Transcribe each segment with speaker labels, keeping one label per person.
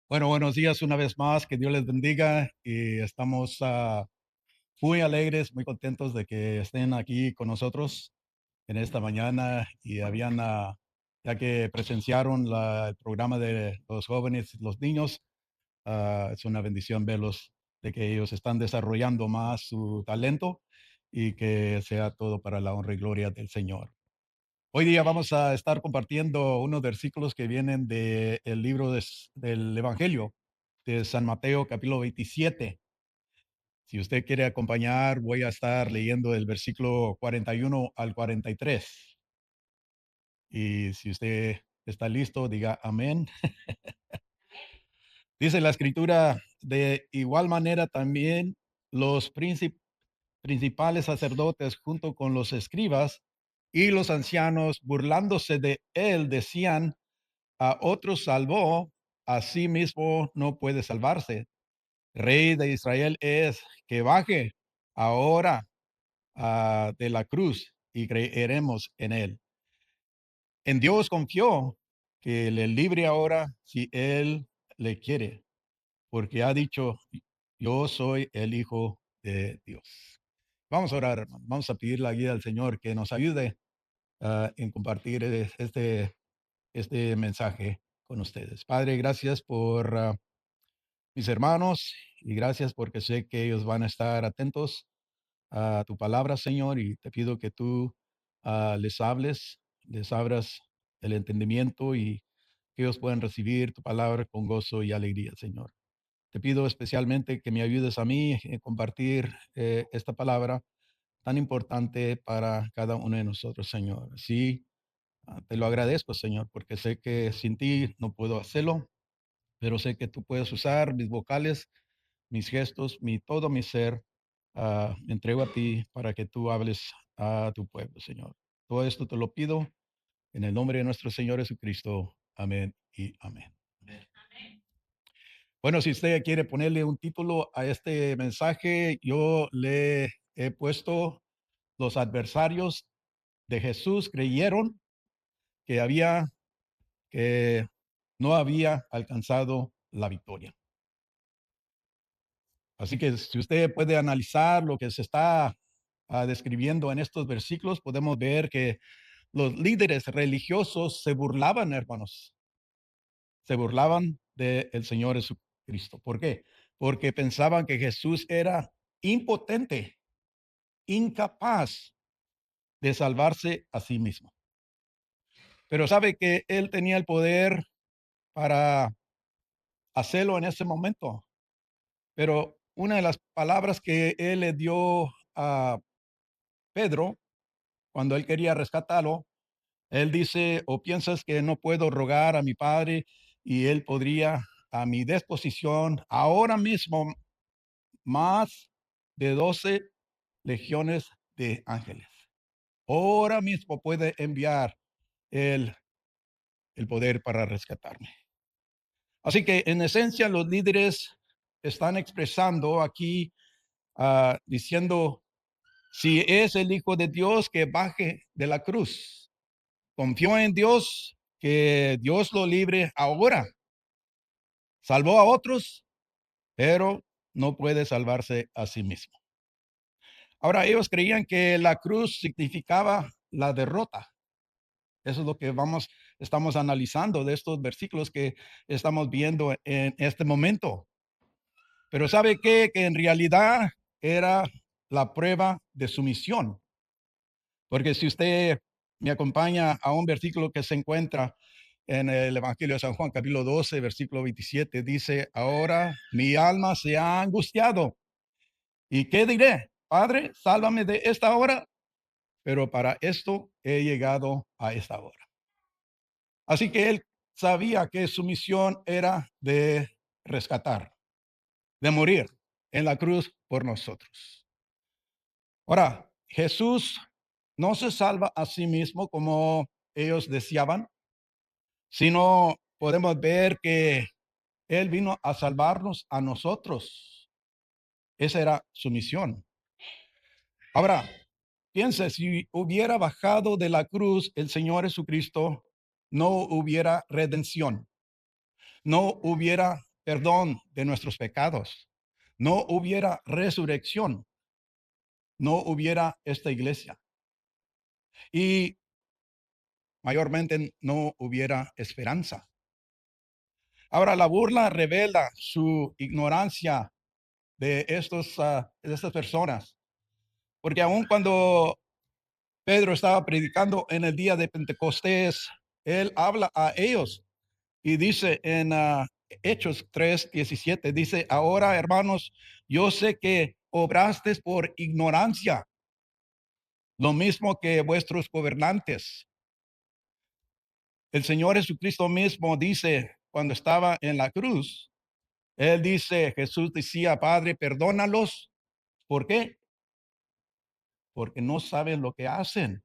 Speaker 1: Bueno, buenos días una vez más, que Dios les bendiga y estamos muy alegres, muy contentos de que estén aquí con nosotros en esta mañana y ya que presenciaron el programa de los jóvenes y los niños, es una bendición verlos, de que ellos están desarrollando más su talento y que sea todo para la honra y gloria del Señor. Hoy día vamos a estar compartiendo unos versículos que vienen del libro del Evangelio de San Mateo, capítulo 27. Si usted quiere acompañar, voy a estar leyendo el versículo 41 al 43. Y si usted está listo, diga amén. Dice la escritura, de igual manera también los principales sacerdotes junto con los escribas y los ancianos, burlándose de él, decían: a otros salvó, a sí mismo no puede salvarse. Rey de Israel es, que baje ahora de la cruz y creeremos en él. En Dios confió, que le libre ahora si él le quiere, porque ha dicho: yo soy el Hijo de Dios. Vamos a orar, hermano. Vamos a pedir la guía al Señor que nos ayude en compartir este mensaje con ustedes. Padre, gracias por mis hermanos y gracias porque sé que ellos van a estar atentos a tu palabra, Señor, y te pido que tú les hables, les abras el entendimiento y que ellos puedan recibir tu palabra con gozo y alegría, Señor. Te pido especialmente que me ayudes a mí en compartir esta palabra tan importante para cada uno de nosotros, Señor. Sí, te lo agradezco, Señor, porque sé que sin ti no puedo hacerlo, pero sé que tú puedes usar mis vocales, mis gestos, todo mi ser. Me entrego a ti para que tú hables a tu pueblo, Señor. Todo esto te lo pido en el nombre de nuestro Señor Jesucristo. Amén y amén. Bueno, si usted quiere ponerle un título a este mensaje, yo le he puesto: los adversarios de Jesús creyeron que que no había alcanzado la victoria. Así que si usted puede analizar lo que se está describiendo en estos versículos, podemos ver que los líderes religiosos se burlaban, hermanos, se burlaban del Señor Jesucristo. ¿Por qué? Porque pensaban que Jesús era impotente, incapaz de salvarse a sí mismo. Pero sabe que él tenía el poder para hacerlo en ese momento. Pero una de las palabras que él le dio a Pedro cuando él quería rescatarlo, él dice: o piensas que no puedo rogar a mi padre y él podría a mi disposición ahora mismo más de 12 legiones de ángeles. Ahora mismo puede enviar el, el poder para rescatarme. Así que en esencia los líderes están expresando aquí, diciendo: si es el Hijo de Dios, que baje de la cruz. Confió en Dios, que Dios lo libre ahora. Salvó a otros, pero no puede salvarse a sí mismo. Ahora, ellos creían que la cruz significaba la derrota. Eso es lo que estamos analizando de estos versículos que estamos viendo en este momento. Pero ¿sabe qué? Que en realidad era la prueba de su misión. Porque si usted me acompaña a un versículo que se encuentra en el Evangelio de San Juan, capítulo 12, versículo 27, dice: ahora mi alma se ha angustiado. ¿Y qué diré? Padre, sálvame de esta hora, pero para esto he llegado a esta hora. Así que él sabía que su misión era de rescatar, de morir en la cruz por nosotros. Ahora, Jesús no se salva a sí mismo como ellos deseaban, sino podemos ver que Él vino a salvarnos a nosotros. Esa era su misión. Ahora, piense, si hubiera bajado de la cruz el Señor Jesucristo, no hubiera redención, no hubiera perdón de nuestros pecados, no hubiera resurrección, no hubiera esta iglesia y mayormente no hubiera esperanza. Ahora, la burla revela su ignorancia de estas personas, porque aun cuando Pedro estaba predicando en el día de Pentecostés, él habla a ellos y dice en Hechos 3:17, dice, ahora hermanos, yo sé que obrasteis por ignorancia, lo mismo que vuestros gobernantes. El Señor Jesucristo mismo dice, cuando estaba en la cruz, él dice, Jesús decía, Padre, perdónalos. ¿Por qué? Porque no saben lo que hacen.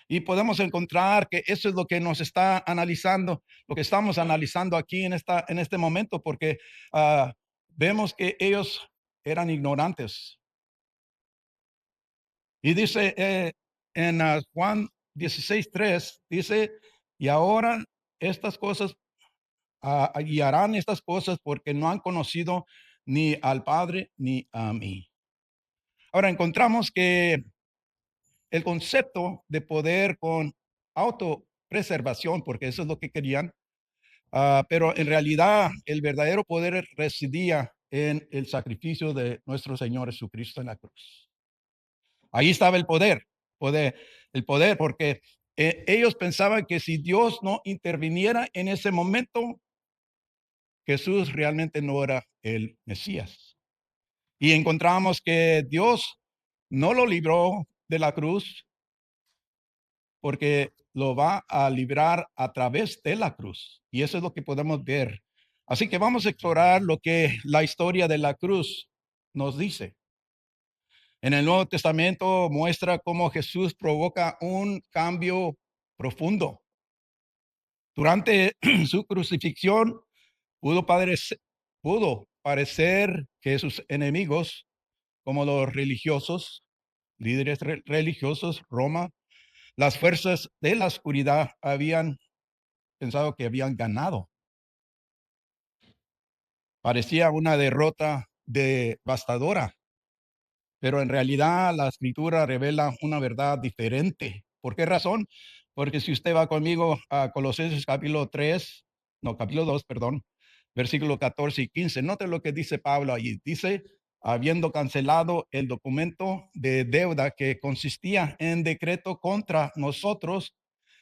Speaker 1: Y podemos encontrar que eso es lo que nos está analizando, lo que estamos analizando aquí en este momento, porque vemos que ellos eran ignorantes. Y dice en Juan 16:3, dice, y ahora estas cosas, y harán estas cosas porque no han conocido ni al Padre ni a mí. Ahora encontramos que el concepto de poder con autopreservación, porque eso es lo que querían, pero en realidad el verdadero poder residía en el sacrificio de nuestro Señor Jesucristo en la cruz. Ahí estaba poder el poder, porque ellos pensaban que si Dios no interviniera en ese momento, Jesús realmente no era el Mesías. Y encontramos que Dios no lo libró de la cruz, porque lo va a librar a través de la cruz. Y eso es lo que podemos ver. Así que vamos a explorar lo que la historia de la cruz nos dice. En el Nuevo Testamento muestra cómo Jesús provoca un cambio profundo. Durante su crucifixión pudo, pudo parecer que sus enemigos, como los religiosos, líderes religiosos, Roma, las fuerzas de la oscuridad habían pensado que habían ganado. Parecía una derrota devastadora, pero en realidad la escritura revela una verdad diferente. ¿Por qué razón? Porque si usted va conmigo a Colosenses capítulo 3, no, capítulo 2, perdón, versículo 14 y 15, note lo que dice Pablo allí. Dice, habiendo cancelado el documento de deuda que consistía en decreto contra nosotros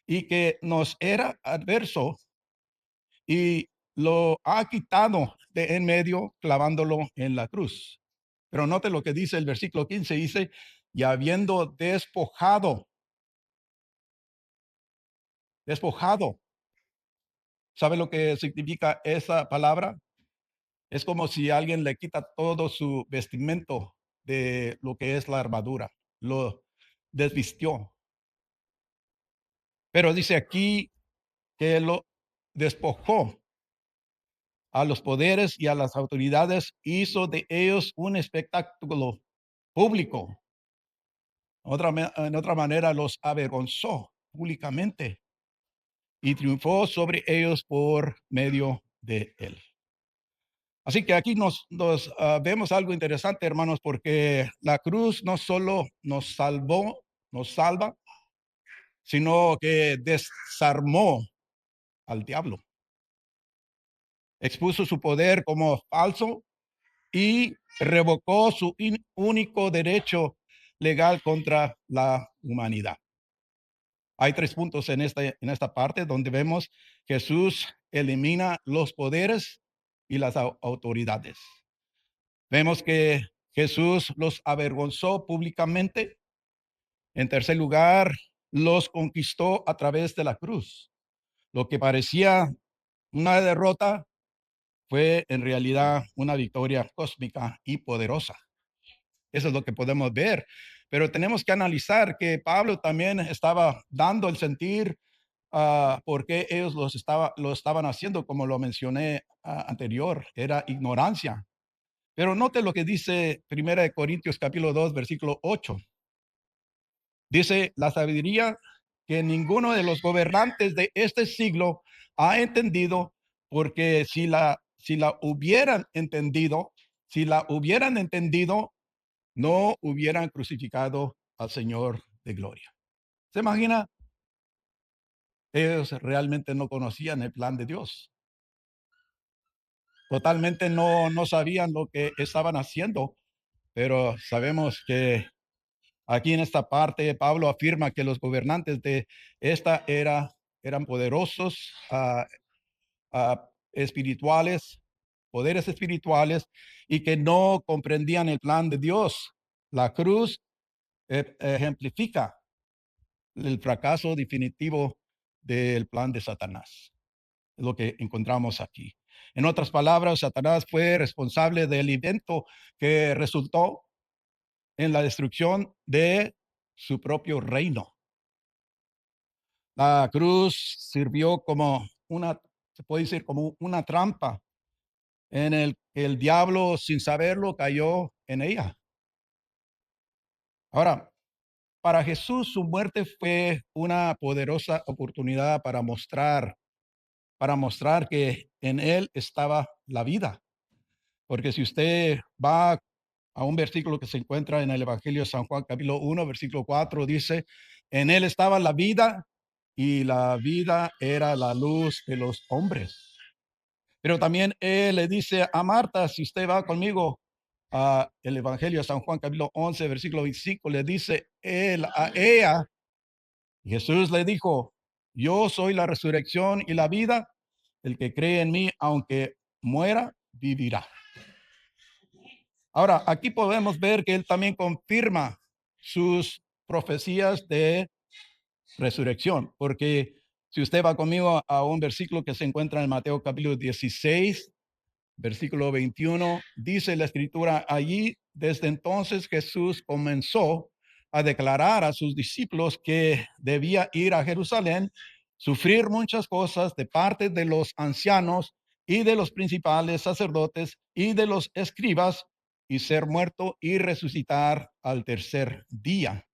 Speaker 1: y que nos era adverso, y lo ha quitado de en medio clavándolo en la cruz. Pero note lo que dice el versículo 15, dice, y habiendo despojado, ¿sabe lo que significa esa palabra? Es como si alguien le quita todo su vestimento de lo que es la armadura, lo desvistió. Pero dice aquí que lo despojó a los poderes y a las autoridades, hizo de ellos un espectáculo público. En otra manera, los avergonzó públicamente y triunfó sobre ellos por medio de él. Así que aquí vemos algo interesante, hermanos, porque la cruz no solo nos salvó, nos salva, sino que desarmó al diablo, expuso su poder como falso y revocó su único derecho legal contra la humanidad. Hay tres puntos en esta parte donde vemos Jesús elimina los poderes y las autoridades. Vemos que Jesús los avergonzó públicamente. En tercer lugar, los conquistó a través de la cruz. Lo que parecía una derrota fue en realidad una victoria cósmica y poderosa. Eso es lo que podemos ver. Pero tenemos que analizar que Pablo también estaba dando el sentir por qué ellos lo estaban haciendo, como lo mencioné anterior, era ignorancia. Pero note lo que dice Primera de Corintios capítulo 2, versículo 8. Dice, la sabiduría que ninguno de los gobernantes de este siglo ha entendido, porque si la si la hubieran entendido, si la hubieran entendido, no hubieran crucificado al Señor de gloria. ¿Se imagina? Ellos realmente no conocían el plan de Dios. Totalmente no sabían lo que estaban haciendo, pero sabemos que aquí en esta parte Pablo afirma que los gobernantes de esta era eran poderosos, espirituales, poderes espirituales, y que no comprendían el plan de Dios. La cruz ejemplifica el fracaso definitivo del plan de Satanás. Es lo que encontramos aquí. En otras palabras, Satanás fue responsable del evento que resultó en la destrucción de su propio reino. La cruz sirvió como una, se puede decir, como una trampa en el que el diablo, sin saberlo, cayó en ella. Ahora, para Jesús, su muerte fue una poderosa oportunidad para mostrar que en él estaba la vida. Porque si usted va a un versículo que se encuentra en el Evangelio de San Juan, capítulo 1, versículo 4, dice, en él estaba la vida y la vida era la luz de los hombres. Pero también él le dice a Marta, si usted va conmigo a el Evangelio de San Juan, capítulo 11, versículo 25, le dice él a ella, Jesús le dijo, yo soy la resurrección y la vida, el que cree en mí, aunque muera, vivirá. Ahora, aquí podemos ver que él también confirma sus profecías de resurrección, porque si usted va conmigo a un versículo que se encuentra en Mateo capítulo 16, versículo 21, dice la escritura, allí desde entonces Jesús comenzó a declarar a sus discípulos que debía ir a Jerusalén, sufrir muchas cosas de parte de los ancianos y de los principales sacerdotes y de los escribas y ser muerto y resucitar al tercer día.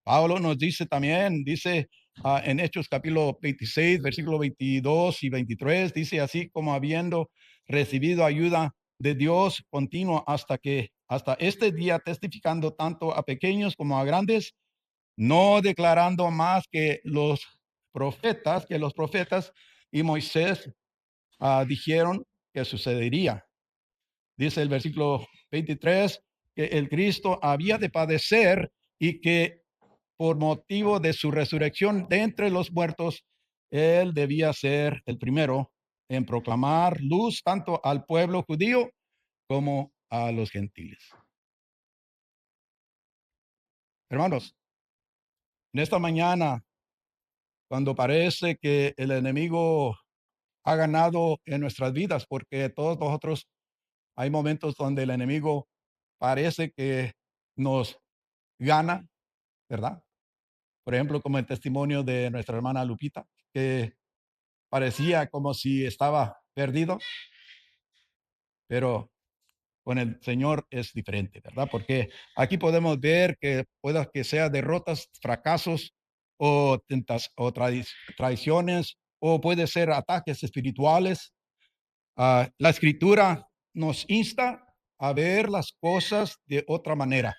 Speaker 1: Pablo nos dice también, dice en Hechos capítulo 26, versículo 22 y 23, dice así como habiendo recibido ayuda de Dios continua hasta este día, testificando tanto a pequeños como a grandes, no declarando más que los profetas y Moisés dijeron que sucedería. Dice el versículo 23 que el Cristo había de padecer y que por motivo de su resurrección de entre los muertos, él debía ser el primero en proclamar luz tanto al pueblo judío como a los gentiles. Hermanos, en esta mañana, cuando parece que el enemigo ha ganado en nuestras vidas, porque todos nosotros hay momentos donde el enemigo parece que nos gana, ¿verdad? Por ejemplo, como el testimonio de nuestra hermana Lupita, que parecía como si estaba perdido, pero con el Señor es diferente, ¿verdad? Porque aquí podemos ver que pueda que sea derrotas, fracasos o traiciones o puede ser ataques espirituales. La escritura nos insta a ver las cosas de otra manera.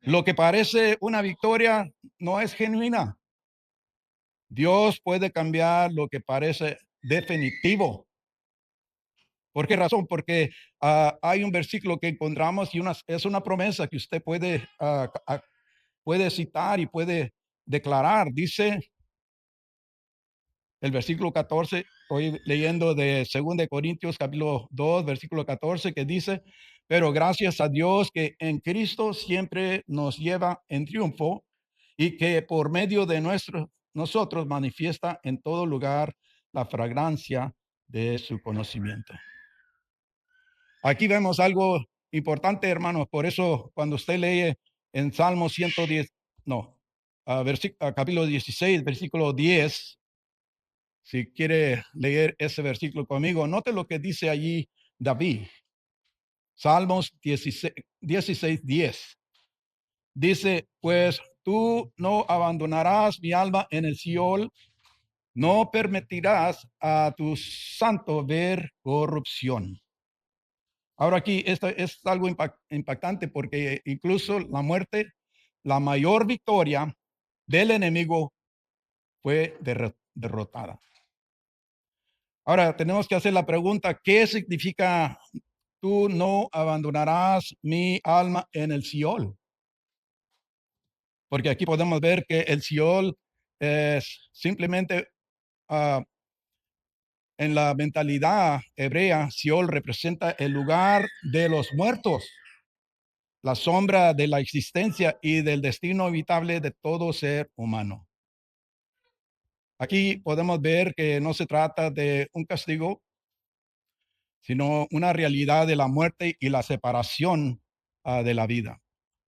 Speaker 1: Lo que parece una victoria no es genuina. Dios puede cambiar lo que parece definitivo. ¿Por qué razón? Porque hay un versículo que encontramos y es una promesa que usted puede citar y puede declarar. Dice el versículo 14, estoy leyendo de 2 de Corintios capítulo 2, versículo 14, que dice, pero gracias a Dios que en Cristo siempre nos lleva en triunfo y que por medio de nosotros manifiesta en todo lugar la fragancia de su conocimiento. Aquí vemos algo importante, hermanos. Por eso, cuando usted lee en Salmo 110, no, capítulo 16, versículo 10, si quiere leer ese versículo conmigo, note lo que dice allí David. Salmos 16, 10. Dice, pues tú no abandonarás mi alma en el Seol, no permitirás a tu santo ver corrupción. Ahora aquí, esto es algo impactante porque incluso la muerte, la mayor victoria del enemigo fue derrotada. Ahora tenemos que hacer la pregunta, ¿qué significa tú no abandonarás mi alma en el Seol? Porque aquí podemos ver que el Seol es simplemente en la mentalidad hebrea, Seol representa el lugar de los muertos, la sombra de la existencia y del destino evitable de todo ser humano. Aquí podemos ver que no se trata de un castigo, sino una realidad de la muerte y la separación de la vida.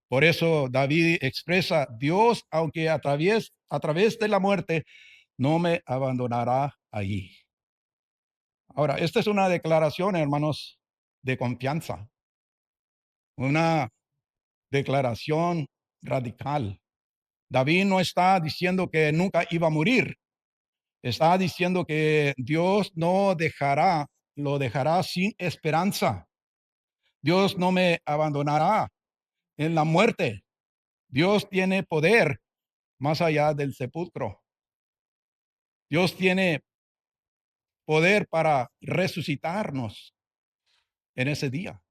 Speaker 1: Por eso David expresa, Dios, aunque a través de la muerte, no me abandonará allí. Ahora, esta es una declaración, hermanos, de confianza, una declaración radical. David no está diciendo que nunca iba a morir, está diciendo que Dios no lo dejará sin esperanza. Dios no me abandonará en la muerte. Dios tiene poder más allá del sepulcro. Dios tiene poder para resucitarnos en ese día.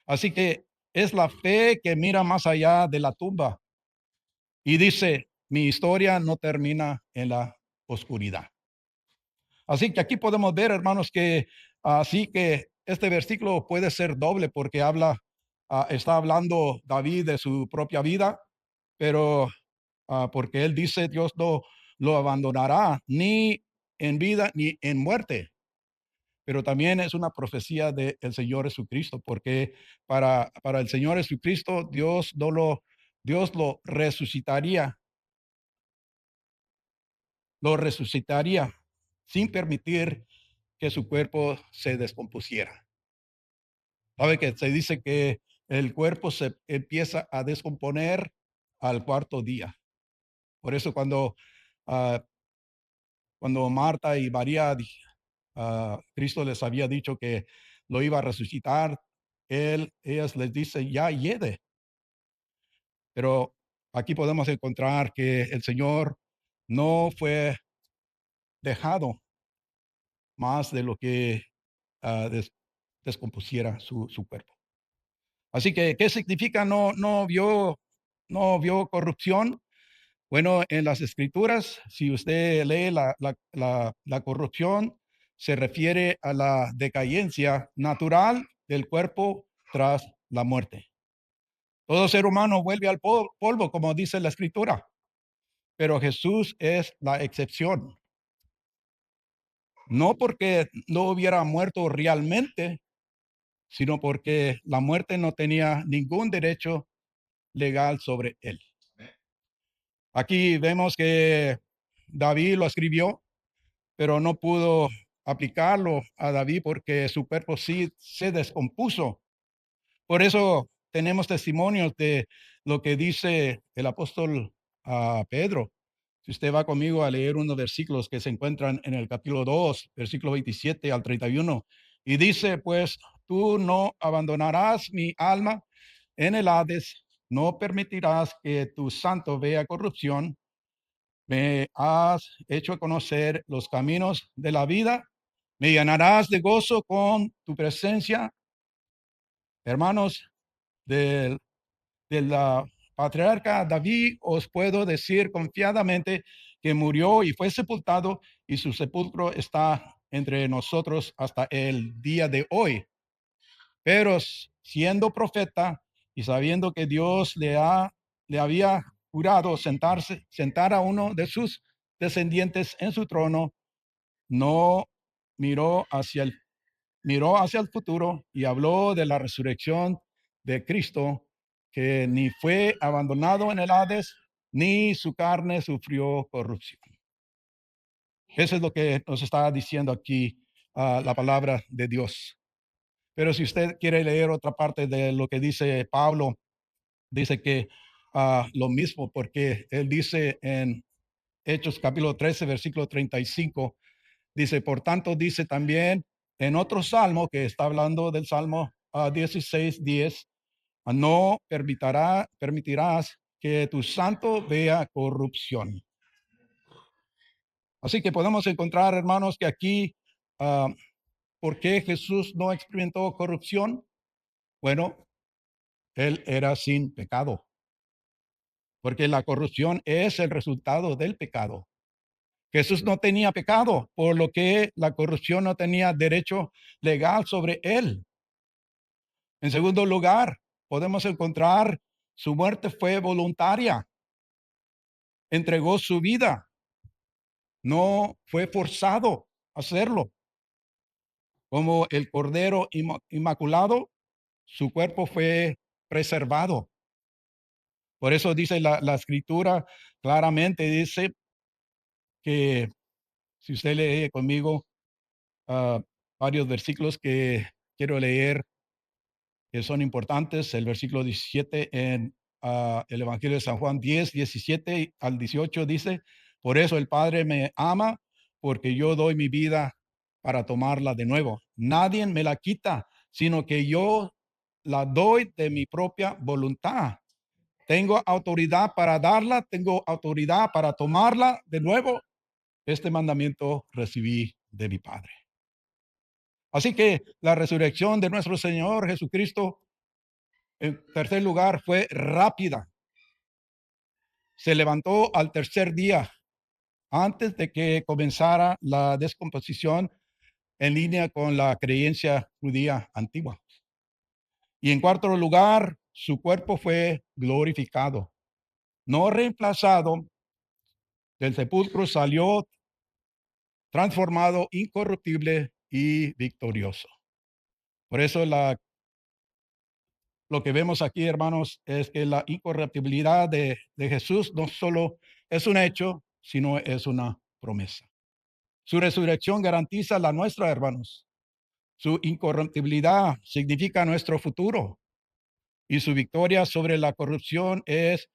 Speaker 1: Así que es la fe que mira más allá de la tumba y dice, mi historia no termina en la oscuridad. Así que aquí podemos ver, hermanos, que así que este versículo puede ser doble porque está hablando David de su propia vida, pero porque él dice, Dios no lo abandonará ni en vida ni en muerte. Pero también es una profecía del Señor Jesucristo, porque para el Señor Jesucristo, Dios lo resucitaría sin permitir que su cuerpo se descompusiera. Sabe que se dice que el cuerpo se empieza a descomponer al cuarto día. Por eso ah, cuando Marta y María, Cristo les había dicho que lo iba a resucitar, ellas les dice, ya yede. Pero aquí podemos encontrar que el Señor no fue dejado más de lo que descompusiera su cuerpo. Así que, ¿qué significa no vio corrupción? Bueno, en las escrituras, si usted lee la corrupción, se refiere a la decadencia natural del cuerpo tras la muerte. Todo ser humano vuelve al polvo, como dice la escritura, pero Jesús es la excepción. No porque no hubiera muerto realmente, sino porque la muerte no tenía ningún derecho legal sobre él. Aquí vemos que David lo escribió, pero no pudo aplicarlo a David porque su cuerpo sí se descompuso. Por eso tenemos testimonios de lo que dice el apóstol Pedro. Si usted va conmigo a leer unos versículos que se encuentran en el capítulo 2, versículo 27 al 31, y dice, pues tú no abandonarás mi alma en el Hades, no permitirás que tu santo vea corrupción, me has hecho conocer los caminos de la vida, me llenarás de gozo con tu presencia. Hermanos, del de la patriarca David, os puedo decir confiadamente que murió y fue sepultado y su sepulcro está entre nosotros hasta el día de hoy. Pero siendo profeta y sabiendo que Dios le había jurado sentar a uno de sus descendientes en su trono, no miró hacia el miró hacia el futuro y habló de la resurrección de Cristo, que ni fue abandonado en el Hades, ni su carne sufrió corrupción. Eso es lo que nos está diciendo aquí la palabra de Dios. Pero si usted quiere leer otra parte de lo que dice Pablo, dice que lo mismo, porque él dice Hechos capítulo 13, versículo 35. Dice, por tanto, dice también en otro salmo que está hablando del Salmo 16, 10, no permitirás que tu santo vea corrupción. Así que podemos encontrar, hermanos, que aquí, ah, ¿por qué Jesús no experimentó corrupción? Bueno, él era sin pecado, porque la corrupción es el resultado del pecado. Jesús no tenía pecado, por lo que la corrupción no tenía derecho legal sobre él. En segundo lugar, podemos encontrar su muerte fue voluntaria, entregó su vida, no fue forzado a hacerlo. Como el Cordero Inmaculado, su cuerpo fue preservado. Por eso dice la escritura claramente, dice que si usted lee conmigo ah, varios versículos que quiero leer, que son importantes, el versículo 17 en el Evangelio de San Juan 10, 17 al 18 dice, por eso el Padre me ama, porque yo doy mi vida para tomarla de nuevo. Nadie me la quita, sino que yo la doy de mi propia voluntad. Tengo autoridad para darla, tengo autoridad para tomarla de nuevo. Este mandamiento recibí de mi Padre. Así que la resurrección de nuestro Señor Jesucristo, en tercer lugar, fue rápida. Se levantó al tercer día, antes de que comenzara la descomposición en línea con la creencia judía antigua. Y en cuarto lugar, su cuerpo fue glorificado, no reemplazado. Del sepulcro salió transformado, incorruptible y victorioso. Por eso lo que vemos aquí, hermanos, es que la incorruptibilidad de Jesús no solo es un hecho, sino es una promesa. Su resurrección garantiza la nuestra, hermanos. Su incorruptibilidad significa nuestro futuro y su victoria sobre la corrupción es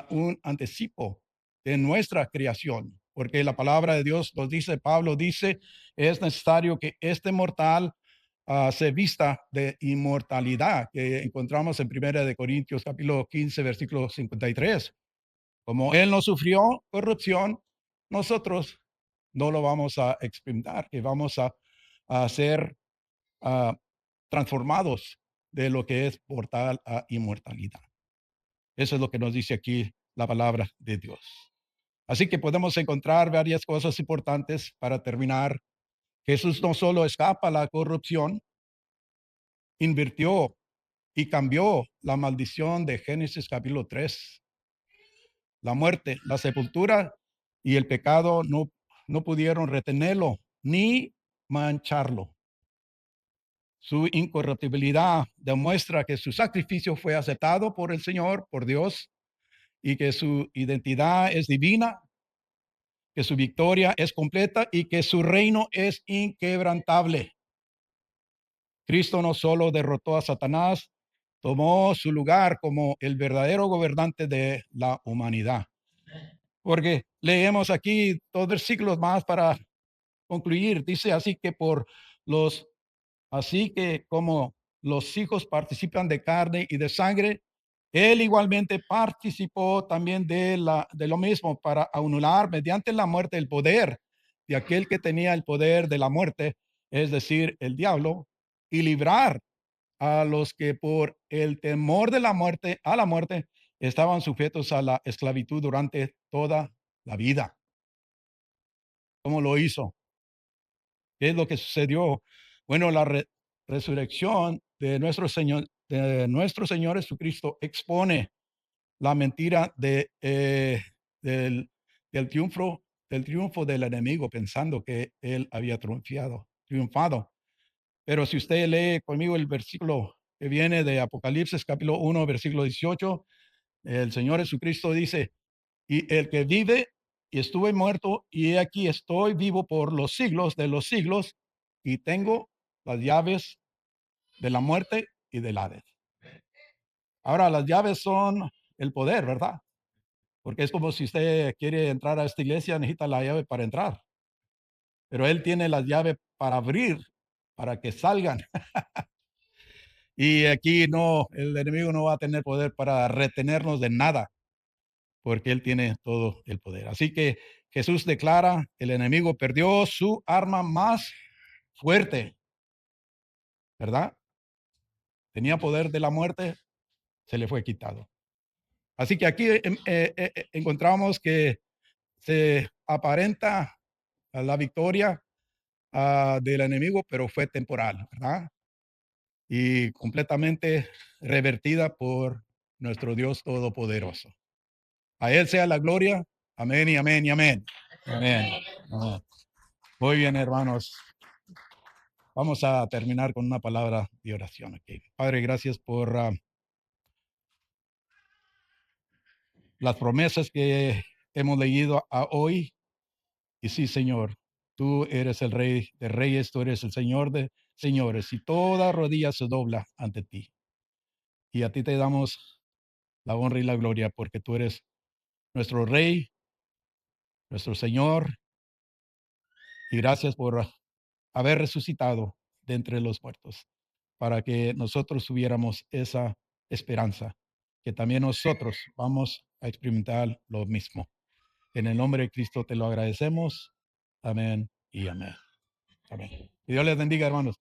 Speaker 1: un anticipo de nuestra creación, porque la palabra de Dios nos dice, Pablo dice, es necesario que este mortal se vista de inmortalidad, que encontramos en Primera de Corintios capítulo 15, versículo 53. Como él no sufrió corrupción, nosotros no lo vamos a experimentar, que vamos a ser ah, transformados de lo que es mortal a inmortalidad. Eso es lo que nos dice aquí la palabra de Dios. Así que podemos encontrar varias cosas importantes para terminar. Jesús no solo escapa a la corrupción, invirtió y cambió la maldición de Génesis capítulo 3. La muerte, la sepultura y el pecado no pudieron retenerlo ni mancharlo. Su incorruptibilidad demuestra que su sacrificio fue aceptado por el Señor, por Dios, y que su identidad es divina, que su victoria es completa y que su reino es inquebrantable. Cristo no solo derrotó a Satanás, tomó su lugar como el verdadero gobernante de la humanidad. Porque leemos aquí 2 versículos más para concluir. Dice así que los Así que como los hijos participan de carne y de sangre, él igualmente participó también de lo mismo para anular mediante la muerte el poder de aquel que tenía el poder de la muerte, es decir, el diablo, y librar a los que por el temor de la muerte, a la muerte, estaban sujetos a la esclavitud durante toda la vida. ¿Cómo lo hizo? ¿Qué es lo que sucedió? Bueno, resurrección de nuestro Señor Jesucristo expone la mentira del triunfo, del triunfo del enemigo, pensando que él había triunfado. Pero si usted lee conmigo el versículo que viene de Apocalipsis capítulo 1, versículo 18, el Señor Jesucristo dice, y el que vive y estuve muerto, y he aquí estoy vivo por los siglos de los siglos, y tengo las llaves de la muerte y del Hades. Ahora, las llaves son el poder, ¿verdad? porque es como si usted quiere entrar a esta iglesia, necesita la llave para entrar, pero Él tiene las llaves para abrir, para que salgan. Y aquí no, el enemigo no va a tener poder para retenernos de nada, porque Él tiene todo el poder. Así que Jesús declara, el enemigo perdió su arma más fuerte, ¿verdad? Tenía poder de la muerte, se le fue quitado. Así que aquí encontramos que se aparenta la victoria del enemigo, pero fue temporal, ¿verdad? Y completamente revertida por nuestro Dios Todopoderoso. A Él sea la gloria. Amén y amén y amén. Amén. Amén. Muy bien, hermanos. Vamos a terminar con una palabra de oración aquí. Padre, gracias por las promesas que hemos leído hoy. Y sí, Señor, tú eres el Rey de Reyes, tú eres el Señor de Señores, y toda rodilla se dobla ante ti. Y a ti te damos la honra y la gloria porque tú eres nuestro Rey, nuestro Señor, y gracias por haber resucitado de entre los muertos, para que nosotros tuviéramos esa esperanza, que también nosotros vamos a experimentar lo mismo. En el nombre de Cristo te lo agradecemos. Amén y amén. Amén. Y Dios les bendiga, hermanos.